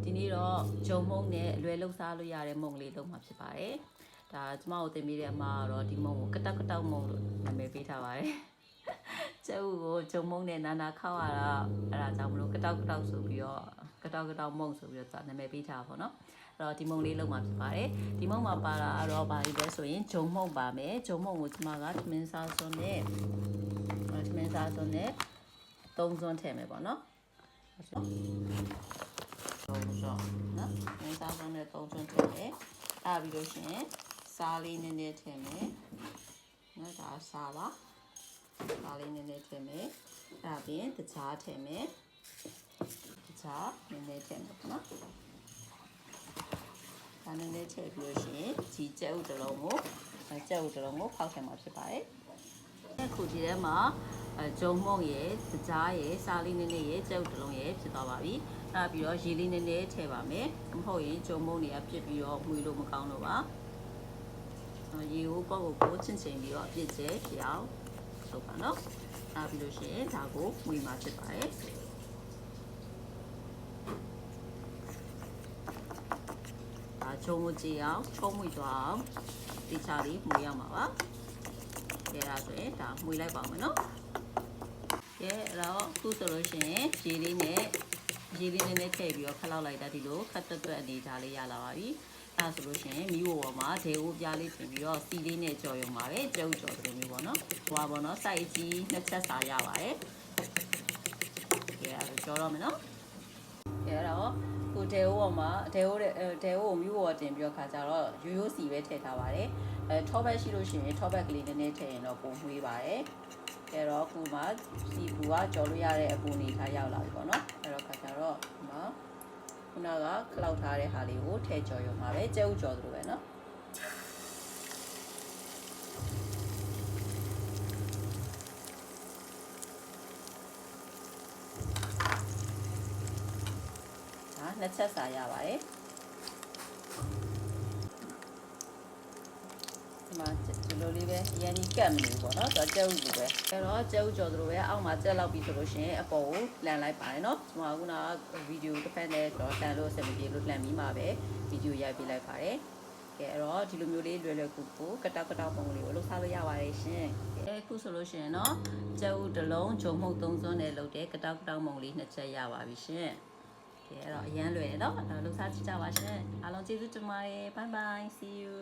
ဒီနေ့တော့ဂျုံမုံနဲ့လွယ်လှုပ်ရှားလို့ရတဲ့မုံလေးလုံးမှာဖြစ်ပါတယ်ဒါကျမတို့သင်ပေးတဲ့အမကတော့ဒီမုံကိုကတောက်မုံလို့နာမည်ပေးထားပါတယ်ကျုပ်ကိုဂျုံမုံနဲ့နာနာခောက်ရတာအဲ့ဒါကြောင့်မလို့ကတောက်ဆိုပြီးတော့ကတောက်မုံဆိုပြီးတော့နာမည်ပေးထားပါပေါ့နော်အဲ့တော့ဒီမုံလေးလုံးမှာဖြစ်ပါတယ်ဒီမုံမှာပါတာကတော့ဘာလဲဆိုရင်ဂျုံမုံပါမယ်ဂျုံမုံကိုကျမကထမင်းစားစွန်းနဲ့3စွန်းထည့်မယ်ပေါ့နော်ဟုတ်နော်မင်းစားဆုံးနဲ့3ကျွန်းထည့်မယ်အဲ့ပြီးလို့ရှိရင်စားလေးနည်းနည်းထည့်မယ်နော်ဒါစားပါစားလေးနည်းနည်းထည့်မယ်အဲ့ပြီးတခြားထည့်မယ်တခြားနည်းနည်းထည့်မယ်နော်ဒါနည်းနည်းထည့်ပြီးလို့ရှိရင်ဒီကြက်ဥတစ်လုံးကိုဖောက်ထည့်မှာဖြစ်ပါတယ်အခုဒီထဲမှာဂျုံမုံရယ်တကြားရယ်စားလေးနည်းနည်းရယ်ကြက်ဥတစ်လုံးရယ်ဖြစ်သွားပါပြီအဲ့ပြီးတော့ရေလေးနည်းနည်းထည့်ပါမယ်မဟုတ်ရင်ဂျုံမုံတွေကပြစ်ပြီးတော့မှွေလို့မကောင်းတော့ပါရေကိုကိုချင်းပြီးတော့အပြစ်ကျဲဖြစ်အောင်လုပ်ပါနော်အဲ့ပြီးလို့ရှိရင်ဒါကိုမှွေမှာဖြစ်ပါတယ်ဒါဂျုံကိုကြည့်အောင်ချုံးမှွေသွားအောင်ဒီချာလေးမှွေရမှာပါကဲဒါဆိုရင်ဒါမှွေလိုက်ပါမယ်နော်ကဲအဲ့တော့ခုဆိုလို့ရှိရင်ရေလေးနဲ့ထည့်ပြီးတော့ခလောက်လိုက်တာဒီလိုခတ်တွတ်အနေထားလေးရလာပါပြီအဲ့ဆိုလို့ရှိရင်မီးပေါ်မှာဒေအိုးပြားလေးပြင်ပြီးတော့စီလေးနဲ့ကြော်ရုံပါပဲကျုပ်ကြော်တယ်မျိုးပေါ့နော်ဟိုပါပေါ့နော်စိုက်ကြီးနှစ်ချက်စာရပါတယ်ကဲအဲ့ဒါကြော်တော့မယ်နော်ကဲအဲ့တော့ကိုဒေအိုးပေါ်မှာဒေအိုးကိုမီးပေါ်တင်ပြီးတော့ခါကြတော့ရိုးစီပဲထည့်ထားပါတယ်ထောဘက်ရှိလို့ရှိရင်ထောဘက်ကလေးနည်းနည်းထည့်ရင်တော့ပုံမွေးပါတယ်အဲ့တော့ခုမှစီပူကကြော်လို့ရတဲ့အပူနေထားရောက်လာပြီပေါ့နော်အဲ့တော့ခါကြတော့ဒီမှာခုနကခလောက်ထားတဲ့ဟာလေးကိုထည့်ကြော်ရုံပါပဲကျဲဥကြော်သလိုပဲနော်ဒါနှစ်ချက်စာရပါတယ်ဒီမှာဒီလိုလေးပဲရန်ကြီးကတ်မလို့ပေါ့နော်ဆိုတော့ကျဲဥလိုပဲအဲ့တော့ကျဲဥကြော်သလိုပဲအောက်မှာကျက်လောက်ပြီးဆိုလို့ရှိရင်အပေါ်ကိုလှန်လိုက်ပါတယ်နော်ဒီမှာခုနကဗီဒီယိုတစ်ဖက်နဲ့တော့လှန်လို့အဆင်မပြေလို့လှန်ပြီးမှပဲဗီဒီယိုရိုက်ပေးလိုက်ပါတယ်ကဲအဲ့တော့ဒီလိုမျိုးလေးလွယ်ကူကတောက်ပုံလေးကိုလုပ်စားလို့ရပါတယ်ရှင်အခုဆိုလို့ရှိရင်နော်ကျဲဥတစ်လုံးဂျုံမှုတ်3စွန်းနဲ့လုပ်တဲ့ကတောက်ပုံလေး2ချက်ရပါပြီရှင်ကဲအဲ့တော့အရန်လွယ်တယ်နော်လုပ်စားကြည့်ကြပါရှင်အားလုံးကျေးဇူးတင်ပါတယ် bye bye see you